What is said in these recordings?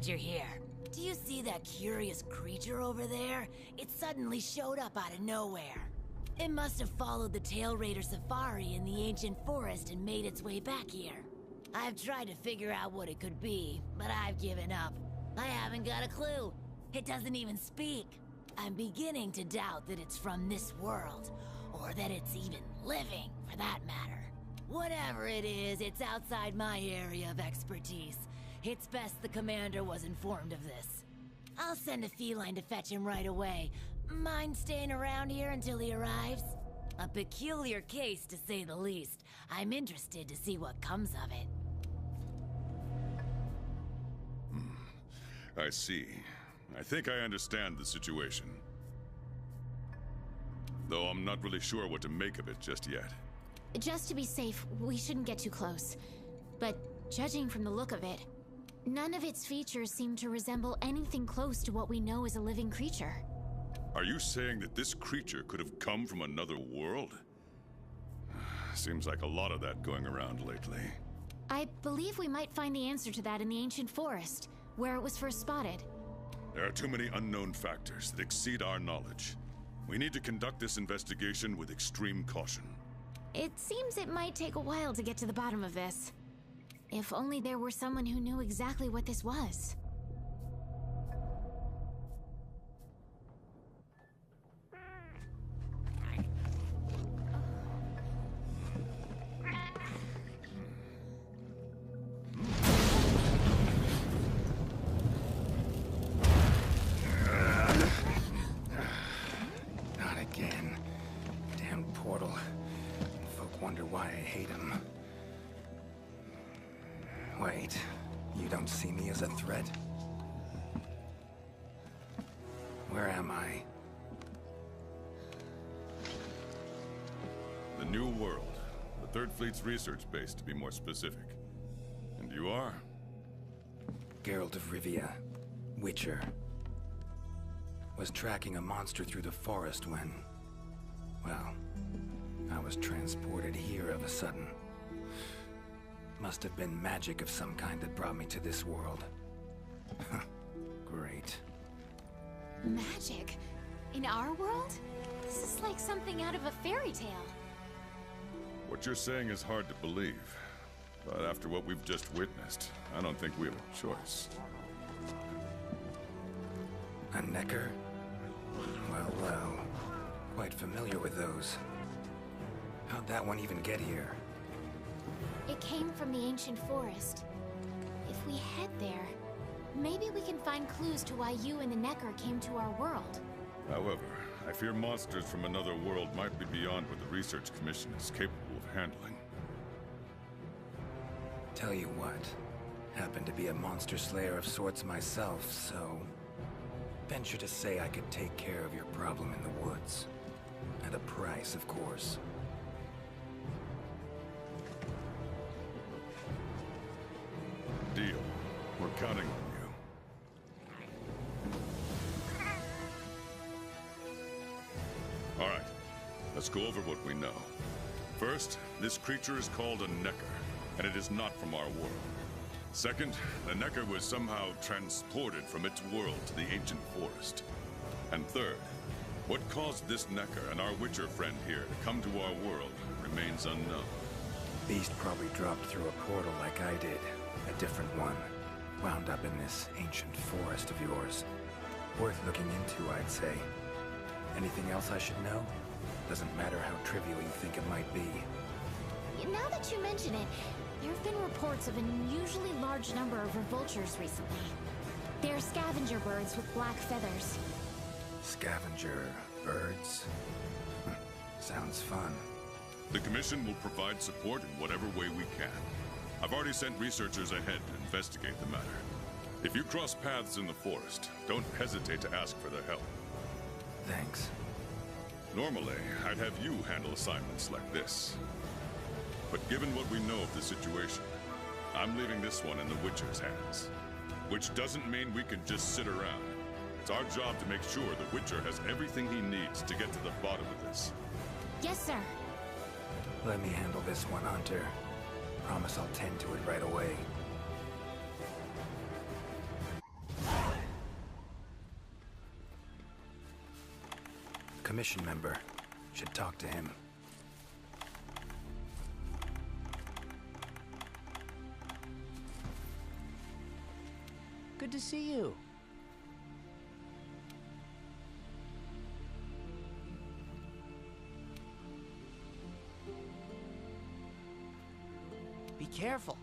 glad you're here. Do you see that curious creature over there? It suddenly showed up out of nowhere. It must have followed the Tail Raider safari in the ancient forest and made its way back here. I've tried to figure out what it could be, but I've given up. I haven't got a clue. It doesn't even speak. I'm beginning to doubt that it's from this world, or that it's even living, for that matter. Whatever it is, it's outside my area of expertise. It's best the commander was informed of this. I'll send a feline to fetch him right away. Mind staying around here until he arrives? A peculiar case, to say the least. I'm interested to see what comes of it. I see. I think I understand the situation. Though I'm not really sure what to make of it just yet. Just to be safe, we shouldn't get too close. But judging from the look of it, none of its features seem to resemble anything close to what we know as a living creature. Are you saying that this creature could have come from another world? Seems like a lot of that going around lately. I believe we might find the answer to that in the ancient forest, where it was first spotted. There are too many unknown factors that exceed our knowledge. We need to conduct this investigation with extreme caution. It seems it might take a while to get to the bottom of this. If only there were someone who knew exactly what this was. Not again. Damn portal. Folk wonder why I hate him. Wait, you don't see me as a threat? Where am I? The New World. The Third Fleet's research base, to be more specific. And you are? Geralt of Rivia, Witcher. Was tracking a monster through the forest when... well, I was transported here of a sudden. Must have been magic of some kind that brought me to this world. Great. Magic? In our world? This is like something out of a fairy tale. What you're saying is hard to believe. But after what we've just witnessed, I don't think we have a choice. A necker? Well, well. Quite familiar with those. How'd that one even get here? It came from the ancient forest. If we head there, maybe we can find clues to why you and the Necker came to our world. However, I fear monsters from another world might be beyond what the Research Commission is capable of handling. Tell you what, happen to be a monster slayer of sorts myself, so... venture to say I could take care of your problem in the woods. At a price, of course. Deal. We're counting on you. All right. Let's go over what we know. First, this creature is called a Necker, and it is not from our world. Second, the Necker was somehow transported from its world to the ancient forest. And third, what caused this Necker and our Witcher friend here to come to our world remains unknown. Beast probably dropped through a portal like I did. A different one. Wound up in this ancient forest of yours. Worth looking into, I'd say. Anything else I should know? Doesn't matter how trivial you think it might be. Now that you mention it, there have been reports of an unusually large number of vultures recently. They're scavenger birds with black feathers. Scavenger birds? Sounds fun. The Commission will provide support in whatever way we can. I've already sent researchers ahead to investigate the matter. If you cross paths in the forest, don't hesitate to ask for their help. Thanks. Normally, I'd have you handle assignments like this. But given what we know of the situation, I'm leaving this one in the Witcher's hands. Which doesn't mean we can just sit around. It's our job to make sure the Witcher has everything he needs to get to the bottom of this. Yes, sir. Let me handle this one, Hunter. Promise I'll tend to it right away. commission member. Should talk to him. Good to see you. Be careful.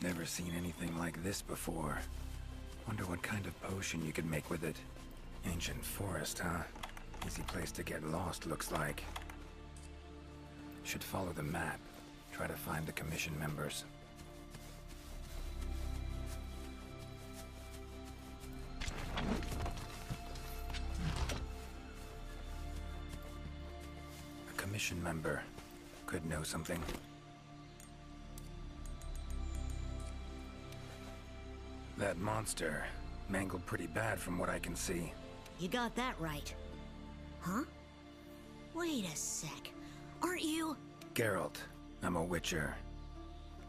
Never seen anything like this before. Wonder what kind of potion you could make with it. Ancient forest, huh? Easy place to get lost, looks like. Should follow the map. Try to find the commission members. A commission member. Could know something. That monster mangled pretty bad from what I can see. You got that right. Huh? Wait a sec. Aren't you? Geralt. I'm a witcher.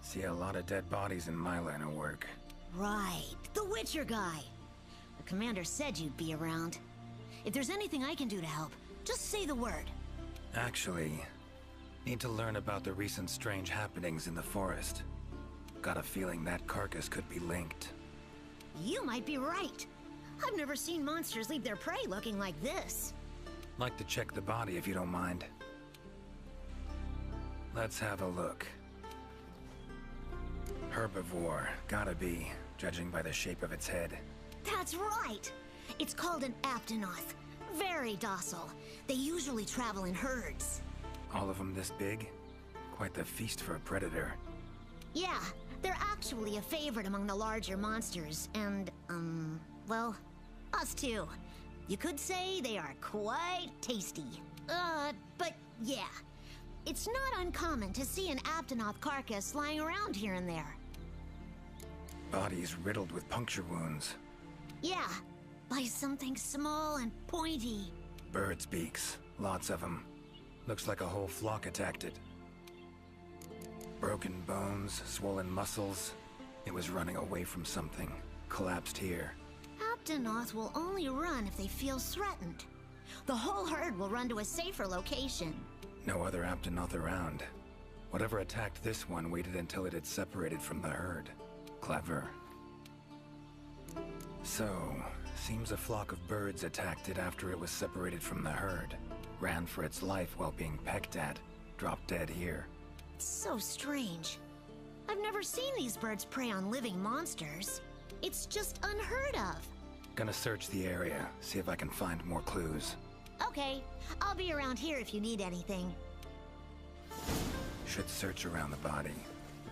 See a lot of dead bodies in my line of work. Right. The Witcher guy. The commander said you'd be around. If there's anything I can do to help, just say the word. Actually, need to learn about the recent strange happenings in the forest. Got a feeling that carcass could be linked. You might be right. I've never seen monsters leave their prey looking like this. Like to check the body if you don't mind. Let's have a look. Herbivore, gotta be, judging by the shape of its head. That's right! It's called an aptonoth. Very docile. They usually travel in herds. All of them this big? Quite the feast for a predator. Yeah, they're actually a favorite among the larger monsters, and, well, us too. You could say they are quite tasty. But yeah. It's not uncommon to see an aptonoth carcass lying around here and there. Bodies riddled with puncture wounds. Yeah, by something small and pointy. Birds' beaks, lots of them. Looks like a whole flock attacked it. Broken bones, swollen muscles. It was running away from something. Collapsed here. Aptonoth will only run if they feel threatened. The whole herd will run to a safer location. No other Aptonoth around. Whatever attacked this one waited until it had separated from the herd. Clever. So, seems a flock of birds attacked it after it was separated from the herd. Ran for its life while being pecked at. Dropped dead here. It's so strange. I've never seen these birds prey on living monsters. It's just unheard of. Gonna search the area, see if I can find more clues. Okay, I'll be around here if you need anything. Should search around the body.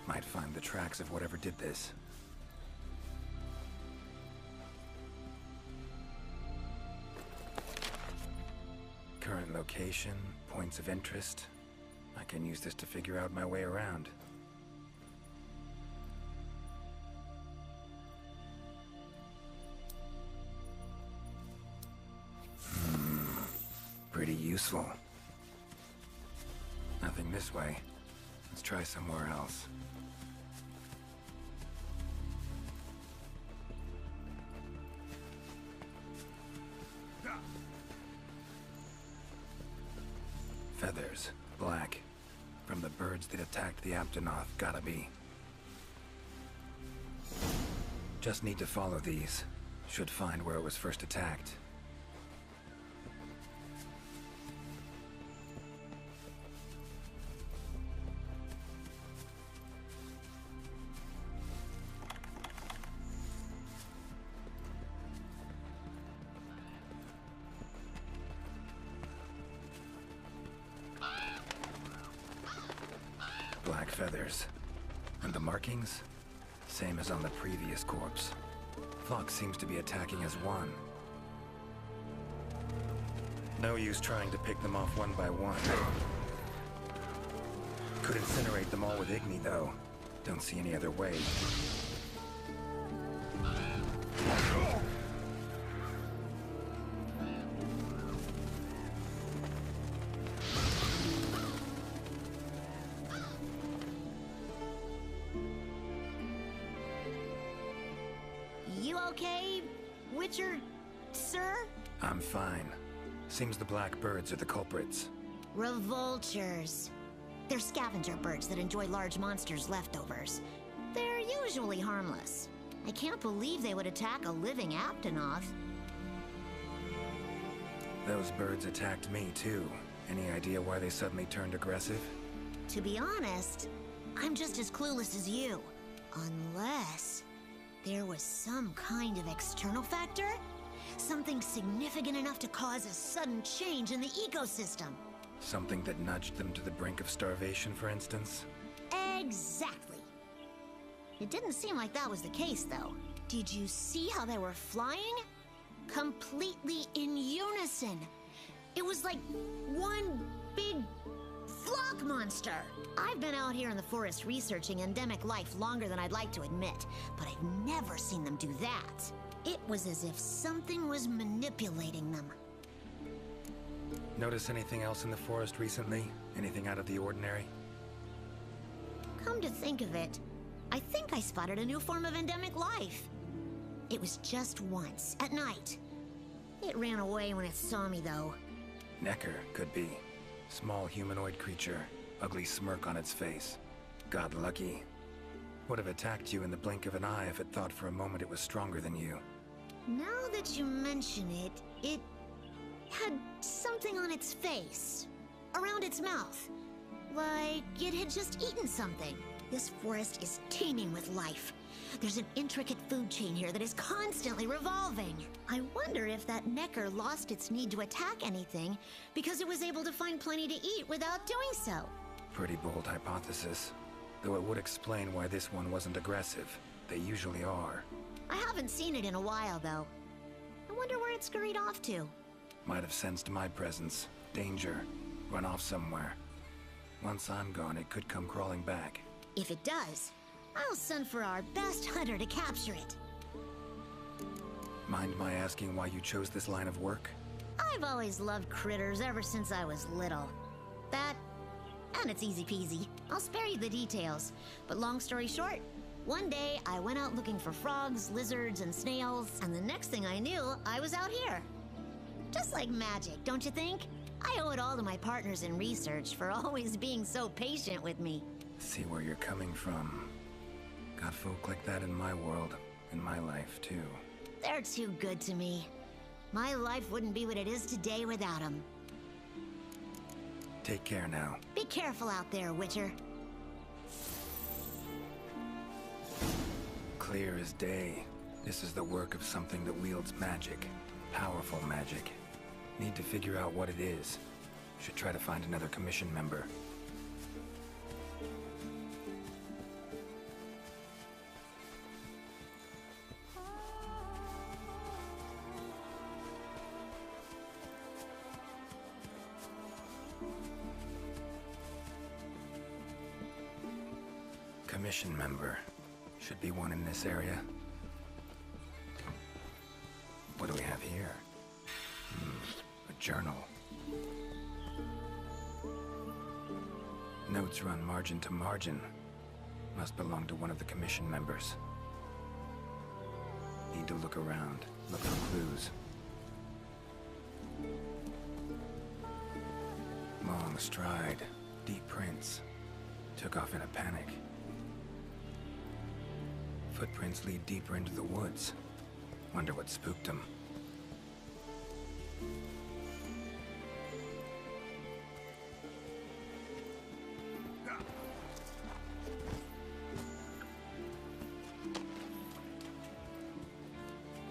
Might find the tracks of whatever did this. Current location, points of interest. I can use this to figure out my way around. Pretty useful. Nothing this way. Let's try somewhere else. Feathers, black. From the birds that attacked the Aptonoth, gotta be. Just need to follow these. Should find where it was first attacked. Black feathers. And the markings? Same as on the previous corpse. Fox seems to be attacking as one. No use trying to pick them off one by one. Could incinerate them all with Igni, though. Don't see any other way. okay, Witcher, sir? I'm fine. Seems the black birds are the culprits. Revoltures. They're scavenger birds that enjoy large monsters' leftovers. They're usually harmless. I can't believe they would attack a living Aptonoth. Those birds attacked me too. Any idea why they suddenly turned aggressive? To be honest, I'm just as clueless as you. Unless there was some kind of external factor? Something significant enough to cause a sudden change in the ecosystem. Something that nudged them to the brink of starvation, for instance? Exactly. It didn't seem like that was the case, though. Did you see how they were flying? Completely in unison. It was like one big flock monster. I've been out here in the forest researching endemic life longer than I'd like to admit, but I've never seen them do that. It was as if something was manipulating them. Notice anything else in the forest recently? Anything out of the ordinary? Come to think of it, I think I spotted a new form of endemic life. It was just once, at night. It ran away when it saw me, though. Necker, could be. Small humanoid creature, ugly smirk on its face. Got lucky. Would have attacked you in the blink of an eye if it thought for a moment it was stronger than you. Now that you mention it, it had something on its face. Around its mouth. Like it had just eaten something. This forest is teeming with life. There's an intricate food chain here that is constantly revolving. I wonder if that Necker lost its need to attack anything because it was able to find plenty to eat without doing so. Pretty bold hypothesis. Though it would explain why this one wasn't aggressive. They usually are. I haven't seen it in a while, though. I wonder where it scurried off to. Might have sensed my presence. Danger. Run off somewhere. Once I'm gone, it could come crawling back. If it does, I'll send for our best hunter to capture it. Mind my asking why you chose this line of work? I've always loved critters ever since I was little. That, and it's easy peasy. I'll spare you the details. But long story short, one day I went out looking for frogs, lizards, and snails, and the next thing I knew, I was out here. Just like magic, don't you think? I owe it all to my partners in research for always being so patient with me. See where you're coming from. Got folk like that in my world, in my life, too. They're too good to me. My life wouldn't be what it is today without them. Take care now. Be careful out there, Witcher. Clear as day. This is the work of something that wields magic. Powerful magic. Need to figure out what it is. Should try to find another commission member. Commission member. Should be one in this area. What do we have here? A journal. Notes run margin to margin. Must belong to one of the commission members. Need to look around. Look for clues. Long stride. Deep prints. Took off in a panic. Footprints lead deeper into the woods. Wonder what spooked him.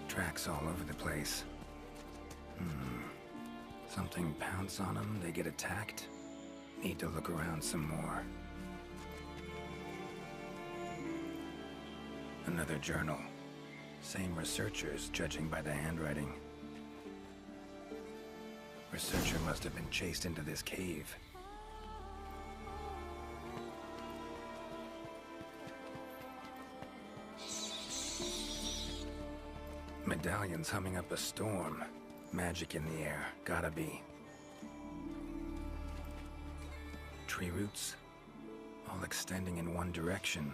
Tracks all over the place. Something pounce on them, they get attacked. Need to look around some more. Another journal. Same researchers, judging by the handwriting. Researcher must have been chased into this cave. Medallions humming up a storm. Magic in the air, gotta be. Tree roots, all extending in one direction.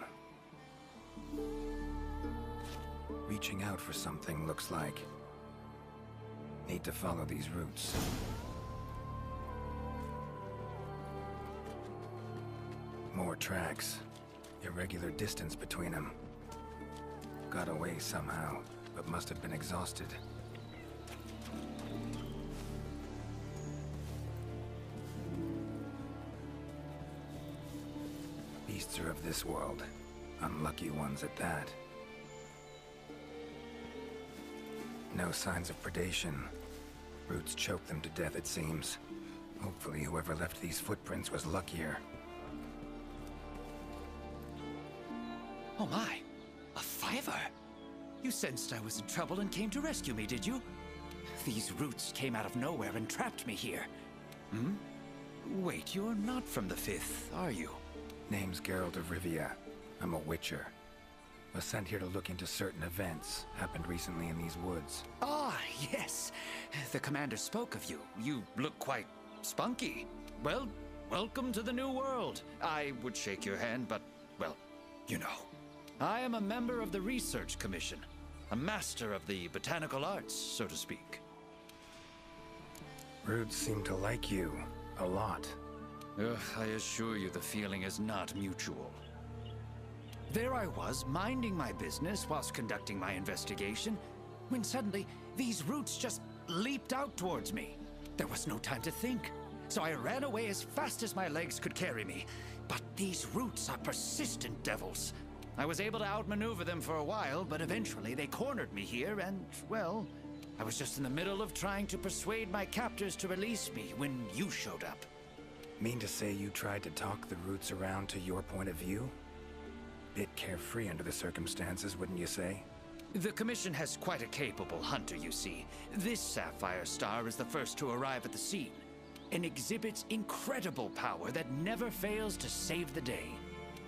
reaching out for something, looks like. Need to follow these roots. More tracks. Irregular distance between them. Got away somehow, but must have been exhausted. Beasts are of this world. Unlucky ones at that. No signs of predation. Roots choked them to death, it seems. Hopefully whoever left these footprints was luckier. Oh my, a fiver! You sensed I was in trouble and came to rescue me, did you? These roots came out of nowhere and trapped me here. Hmm? Wait, you're not from the Fifth, are you? Name's Geralt of Rivia. I'm a Witcher. Was sent here to look into certain events happened recently in these woods. Ah, yes. The commander spoke of you. You look quite spunky. Well, welcome to the new world. I would shake your hand, but, well, you know. I am a member of the Research Commission. A master of the botanical arts, so to speak. Roots seem to like you. A lot. Ugh, I assure you the feeling is not mutual. There I was, minding my business whilst conducting my investigation, when suddenly these roots just leaped out towards me. There was no time to think, so I ran away as fast as my legs could carry me. But these roots are persistent devils. I was able to outmaneuver them for a while, but eventually they cornered me here and, well, I was just in the middle of trying to persuade my captors to release me when you showed up. Mean to say you tried to talk the roots around to your point of view? Bit carefree under the circumstances, wouldn't you say? The Commission has quite a capable hunter, you see. This sapphire star is the first to arrive at the scene, and exhibits incredible power that never fails to save the day.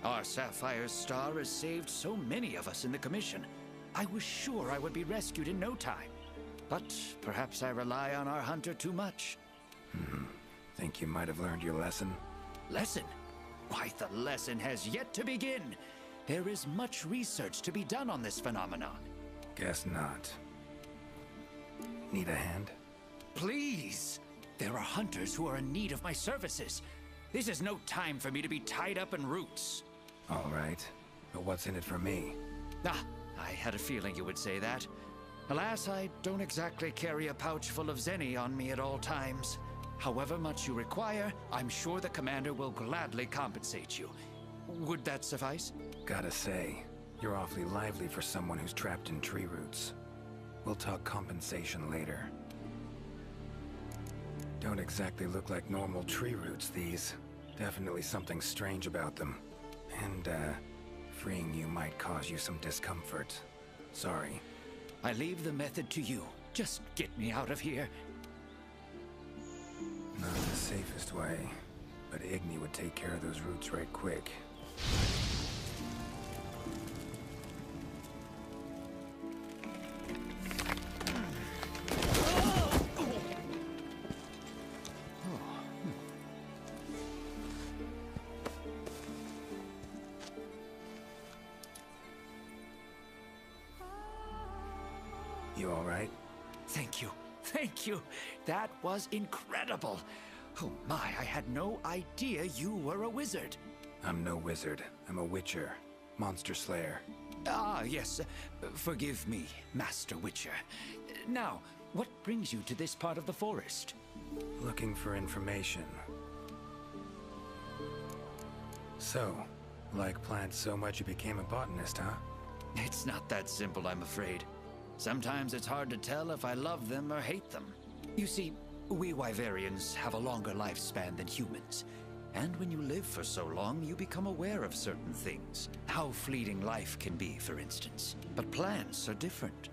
Our sapphire star has saved so many of us in the Commission. I was sure I would be rescued in no time. But perhaps I rely on our hunter too much. Think you might have learned your lesson? Lesson? Why, the lesson has yet to begin. There is much research to be done on this phenomenon. Guess not. Need a hand? Please! There are hunters who are in need of my services. This is no time for me to be tied up in roots. All right. But what's in it for me? Ah, I had a feeling you would say that. Alas, I don't exactly carry a pouch full of zenny on me at all times. However much you require, I'm sure the commander will gladly compensate you. Would that suffice? Gotta say, you're awfully lively for someone who's trapped in tree roots. We'll talk compensation later. Don't exactly look like normal tree roots, these. Definitely something strange about them. And, freeing you might cause you some discomfort. Sorry. I leave the method to you. Just get me out of here. Not the safest way, but Igni would take care of those roots right quick. You all right? Thank you. Thank you. That was incredible. Oh my, I had no idea you were a wizard. I'm no wizard. I'm a witcher. Monster slayer. Ah, yes. Forgive me, Master Witcher. Now, what brings you to this part of the forest? Looking for information. So, like plants so much you became a botanist, huh? It's not that simple, I'm afraid. Sometimes it's hard to tell if I love them or hate them. You see, we Wyverians have a longer lifespan than humans. And when you live for so long, you become aware of certain things. How fleeting life can be, for instance. But plants are different.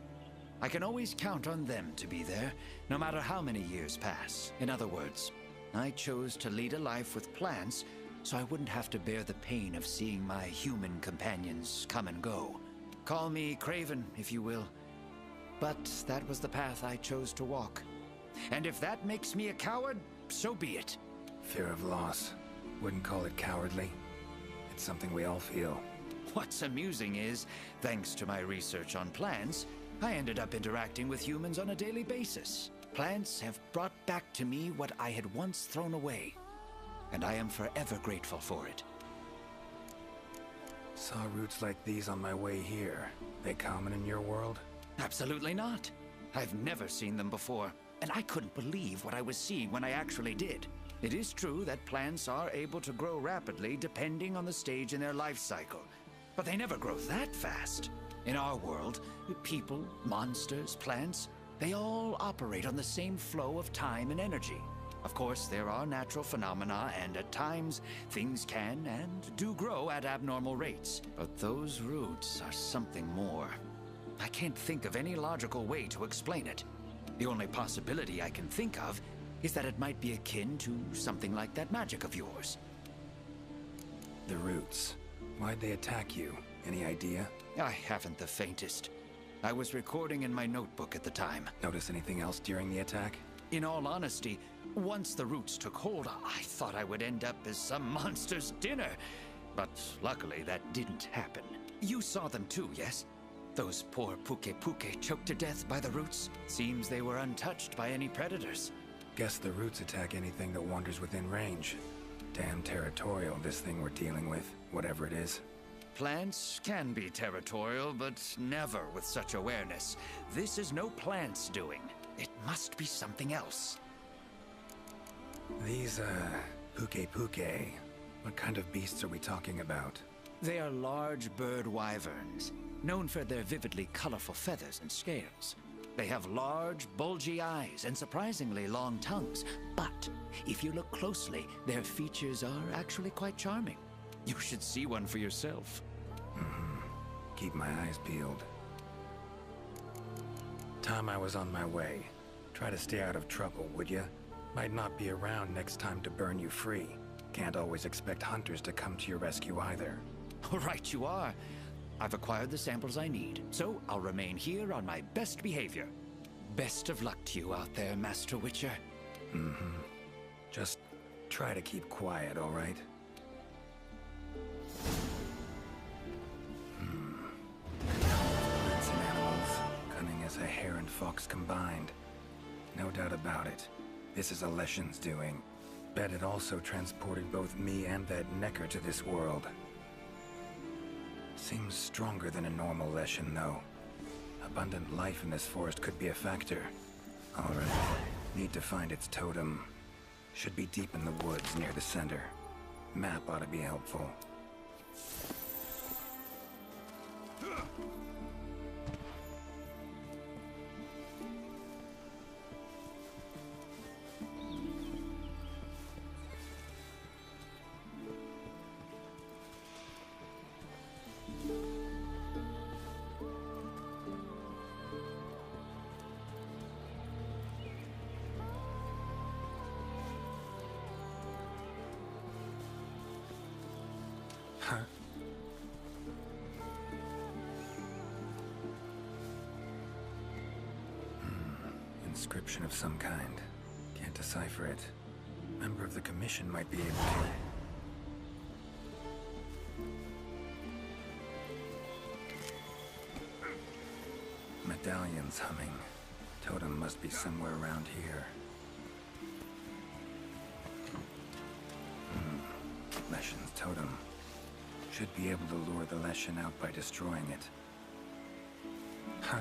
I can always count on them to be there, no matter how many years pass. In other words, I chose to lead a life with plants so I wouldn't have to bear the pain of seeing my human companions come and go. Call me Craven, if you will. But that was the path I chose to walk. And if that makes me a coward, so be it. Fear of loss. Wouldn't call it cowardly. It's something we all feel. What's amusing is, thanks to my research on plants, I ended up interacting with humans on a daily basis. Plants have brought back to me what I had once thrown away, and I am forever grateful for it. Saw roots like these on my way here. They common in your world? Absolutely not. I've never seen them before, and I couldn't believe what I was seeing when I actually did. It is true that plants are able to grow rapidly depending on the stage in their life cycle, but they never grow that fast. In our world, people, monsters, plants, they all operate on the same flow of time and energy. Of course, there are natural phenomena, and at times, things can and do grow at abnormal rates. But those roots are something more. I can't think of any logical way to explain it. The only possibility I can think of is that it might be akin to something like that magic of yours. The roots. Why'd they attack you? Any idea? I haven't the faintest. I was recording in my notebook at the time. Notice anything else during the attack? In all honesty, once the roots took hold, I thought I would end up as some monster's dinner. But luckily, that didn't happen. You saw them too, yes? Those poor Puke choked to death by the roots. Seems they were untouched by any predators. Guess the roots attack anything that wanders within range. Damn territorial, this thing we're dealing with, whatever it is. Plants can be territorial, but never with such awareness. This is no plant's doing. It must be something else. These, Puke, what kind of beasts are we talking about? They are large bird wyverns, known for their vividly colorful feathers and scales. They have large, bulgy eyes and surprisingly long tongues. But if you look closely, their features are actually quite charming. You should see one for yourself. Keep my eyes peeled. Time I was on my way. Try to stay out of trouble, would ya? Might not be around next time to burn you free. Can't always expect hunters to come to your rescue either. Right you are. I've acquired the samples I need, so I'll remain here on my best behavior. Best of luck to you out there, Master Witcher. Just try to keep quiet, all right? Plants and animals, cunning as a hare and fox combined. No doubt about it. This is a Leshen's doing. Bet it also transported both me and that Necker to this world. Seems stronger than a normal Leshen, though. Abundant life in this forest could be a factor. All right. Need to find its totem. Should be deep in the woods near the center. Map ought to be helpful. Inscription of some kind. Can't decipher it. Member of the commission might be able to. Medallions humming. Totem must be somewhere around here. Leshen's totem. Should be able to lure the Leshen out by destroying it. Huh?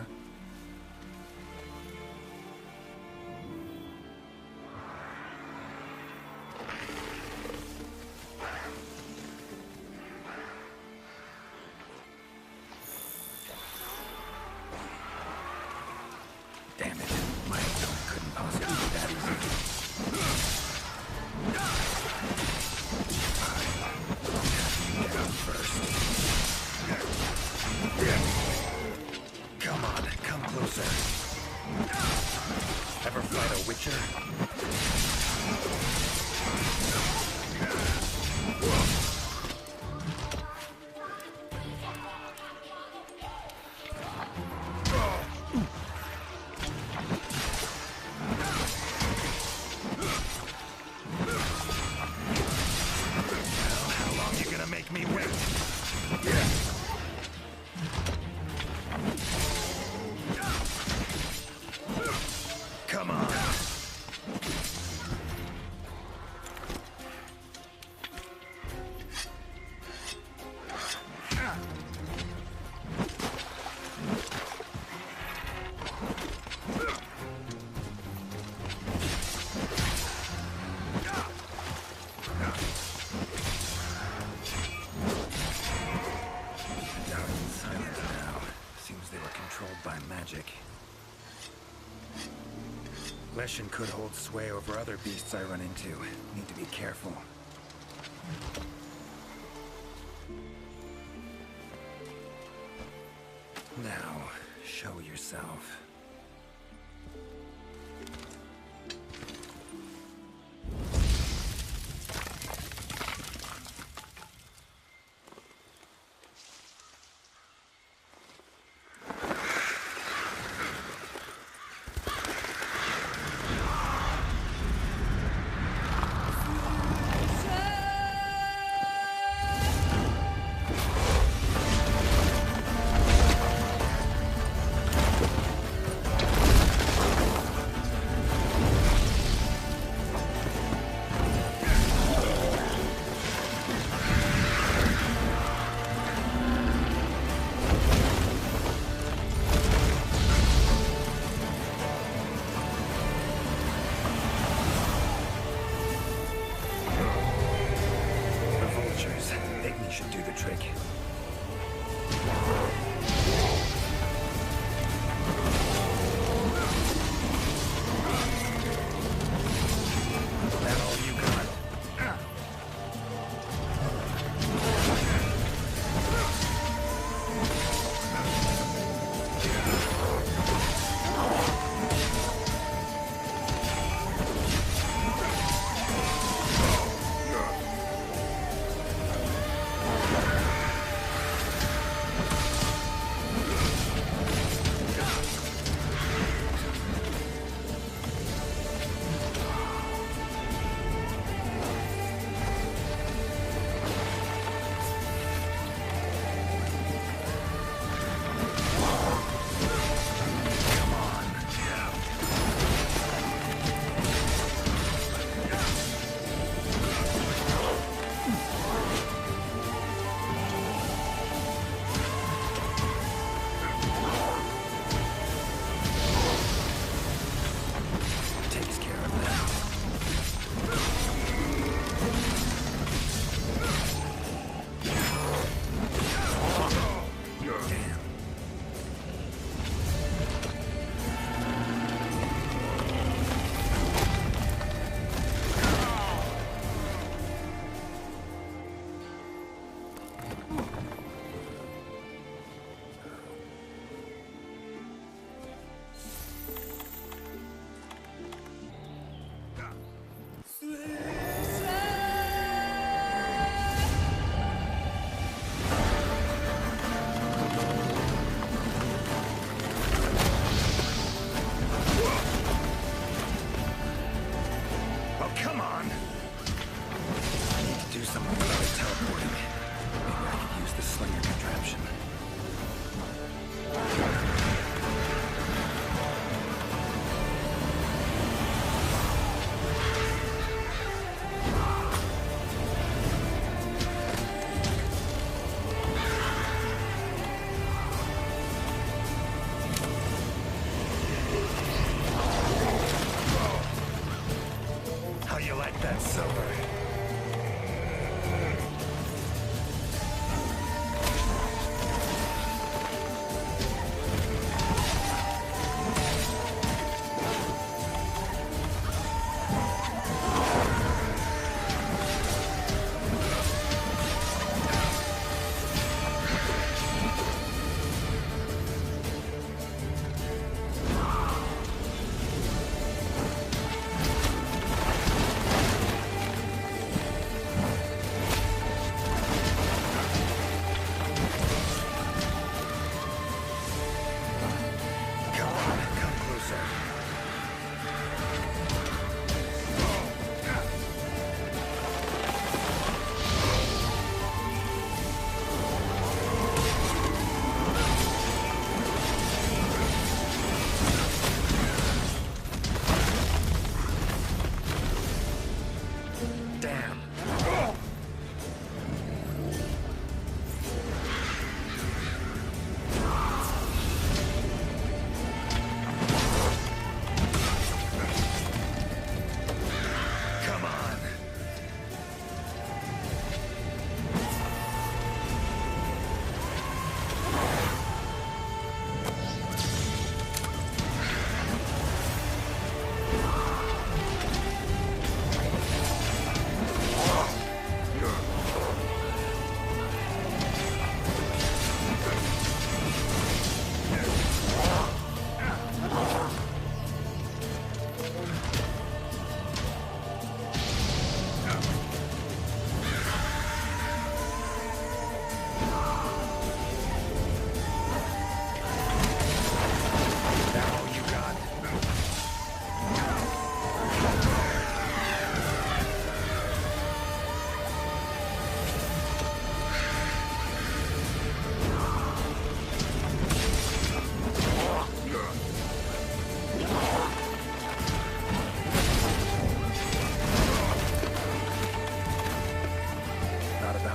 Damn it. My opponent couldn't possibly be that easy. Down first. Come on, come closer. Ever fight a Witcher? How long you gonna make me wait? Yeah. Leshen could hold sway over other beasts I run into. Need to be careful. Now, show yourself. Should do the trick. That all you got?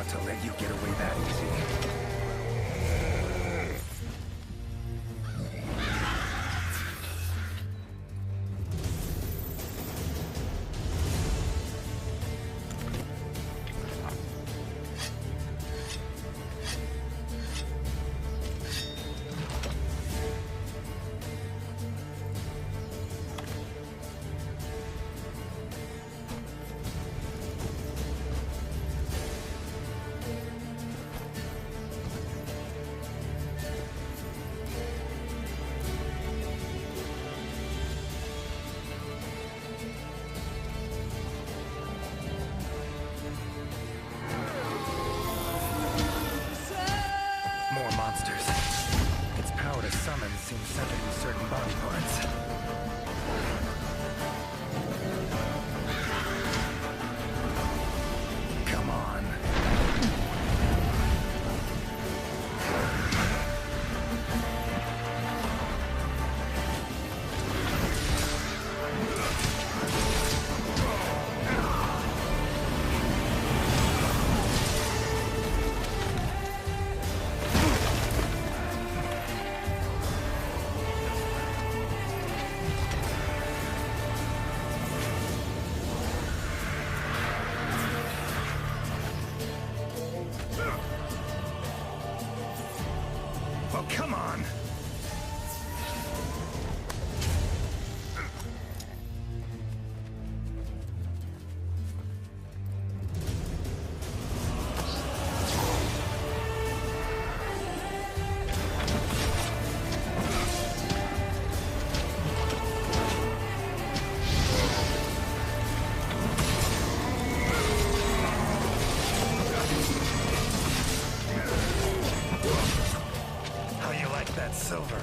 not to let you get away that easy. Seems centered in certain body parts. Come on. Oh, come on! That silver.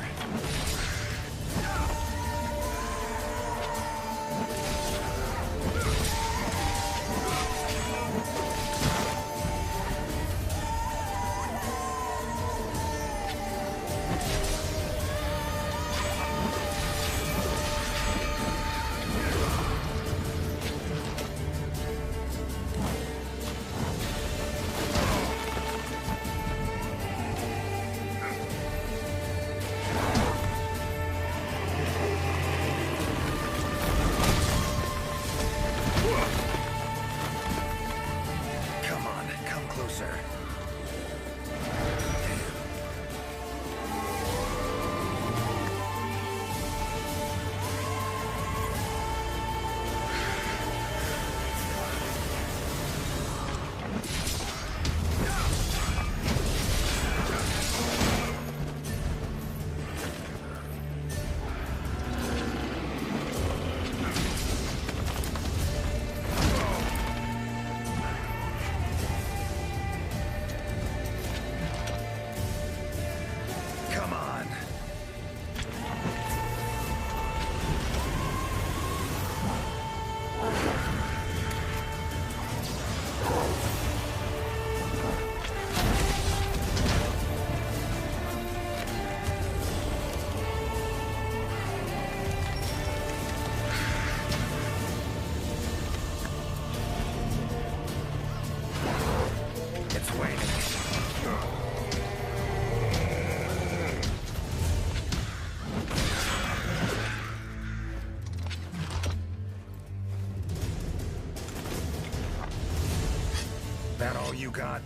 That all you got?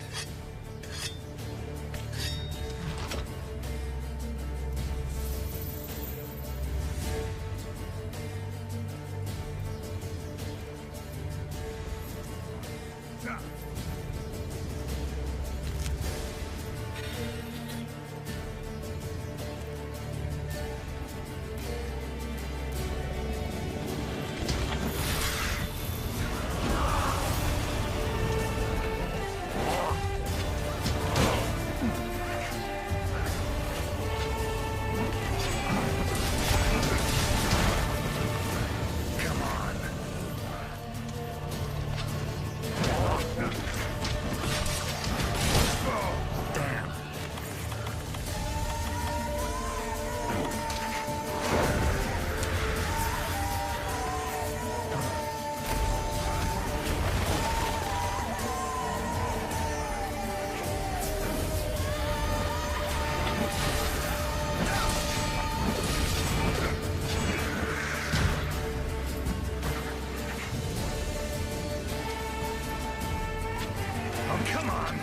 Oh, come on!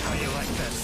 How you like this?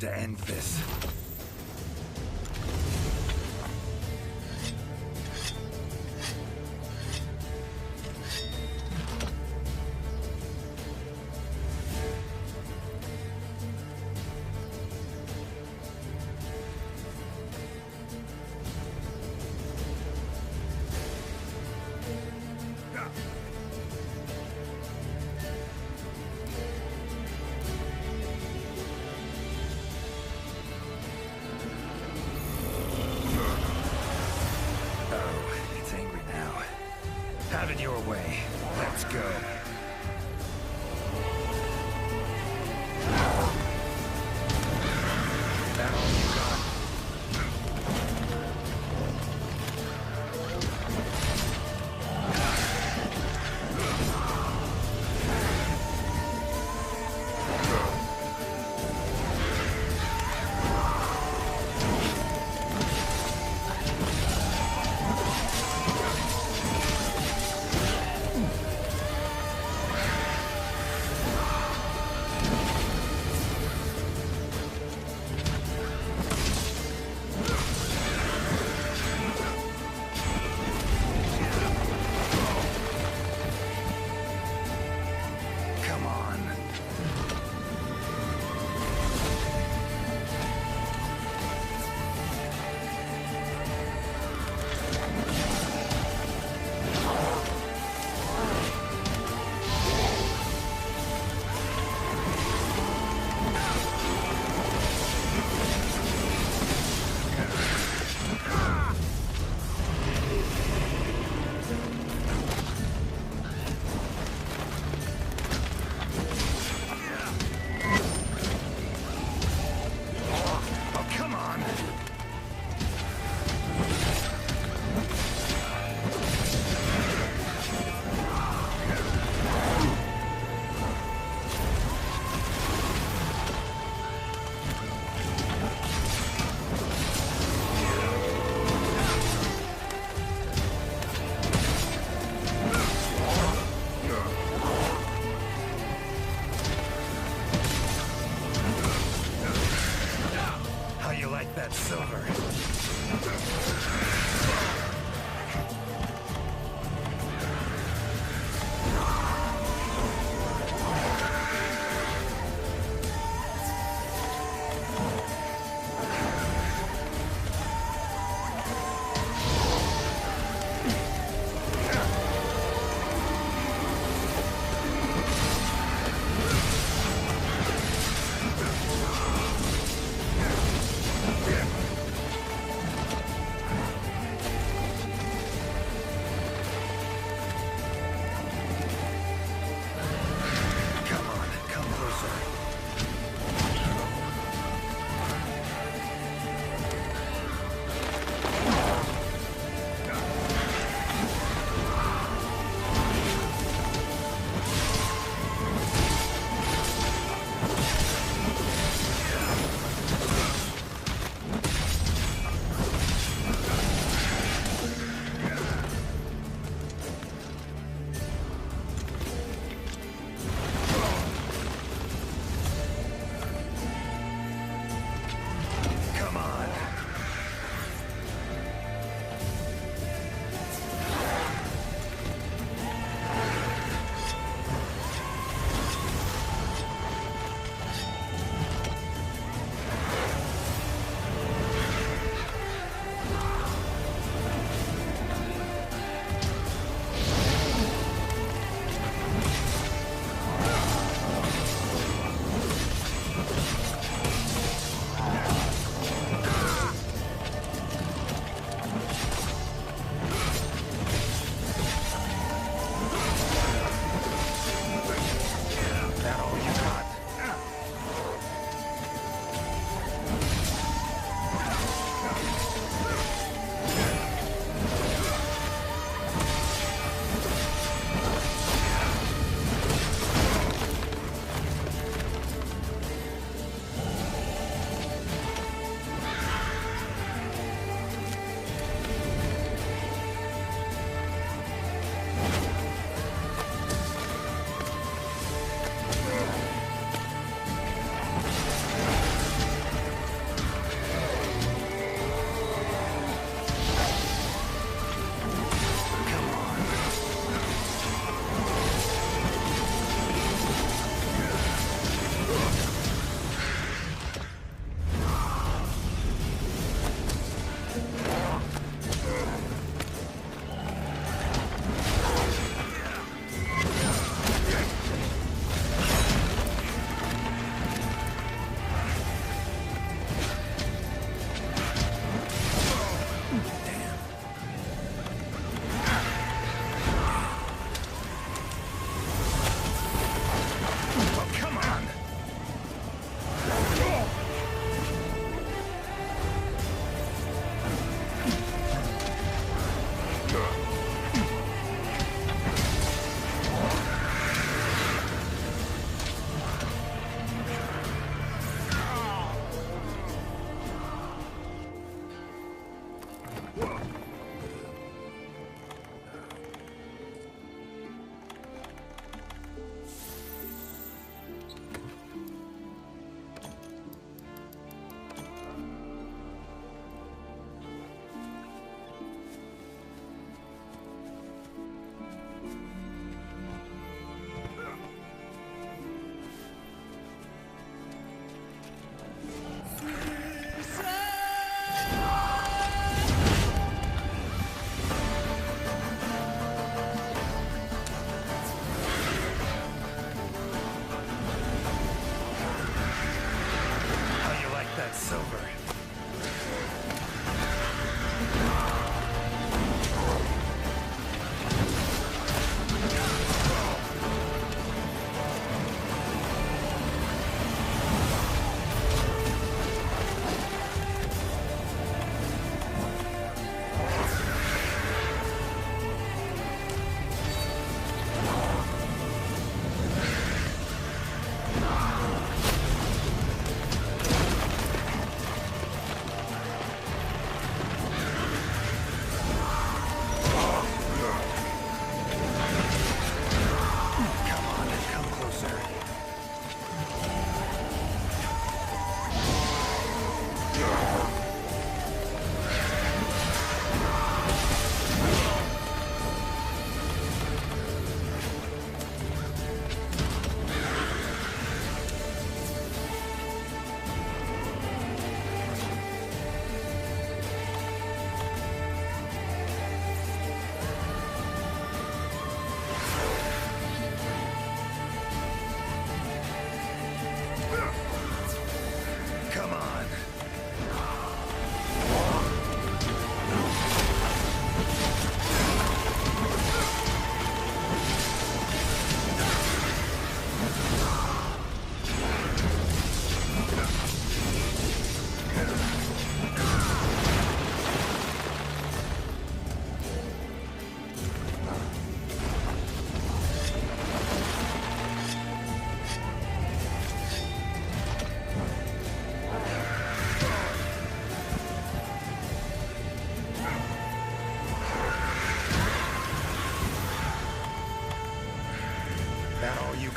to end this. Have it your way. Let's go. That all you got?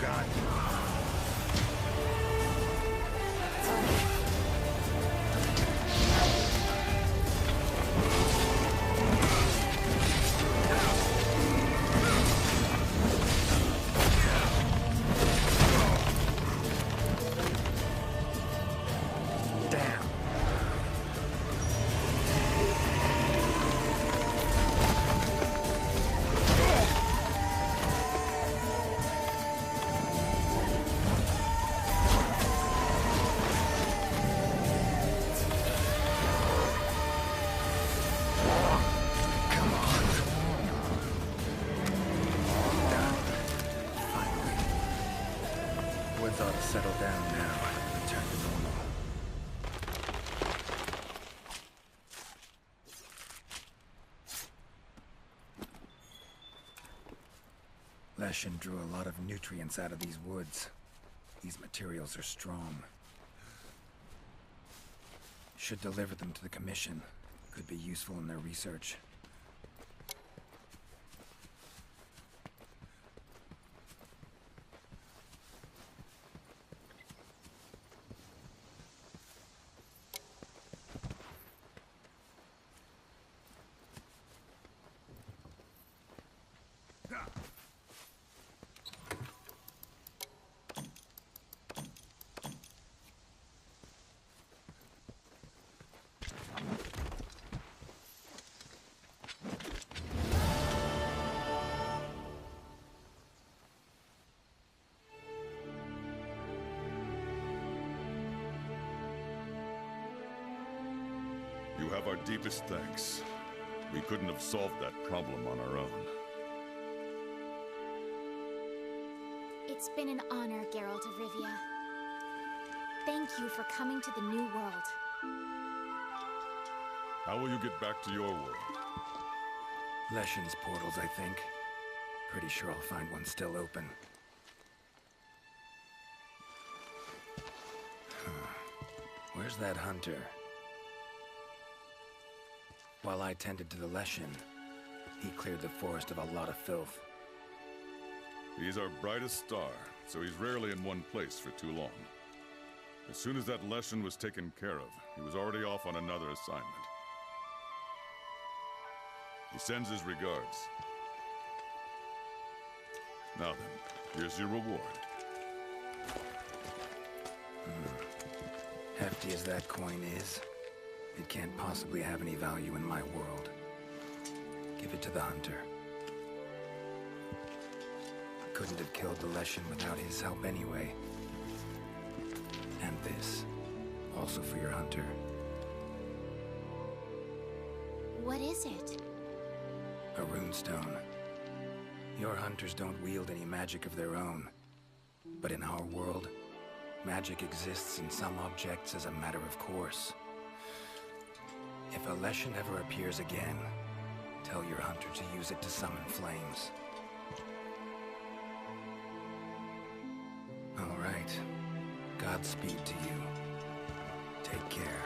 God. Woods ought to settle down now. Return to normal. Leshen drew a lot of nutrients out of these woods. These materials are strong. Should deliver them to the Commission. Could be useful in their research. You have our deepest thanks. We couldn't have solved that problem on our own. It's been an honor, Geralt of Rivia. Thank you for coming to the New World. How will you get back to your world? Leshen's portals, I think. Pretty sure I'll find one still open. Where's that hunter? While I tended to the Leshen, he cleared the forest of a lot of filth. He's our brightest star, so he's rarely in one place for too long. As soon as that Leshen was taken care of, he was already off on another assignment. He sends his regards. Now then, here's your reward. Hefty as that coin is, it can't possibly have any value in my world. Give it to the hunter. Couldn't have killed the Leshen without his help anyway. And this, also for your hunter. What is it? A runestone. Your hunters don't wield any magic of their own. But in our world, magic exists in some objects as a matter of course. If a Leshen ever appears again, tell your hunter to use it to summon flames. All right. Godspeed to you. Take care.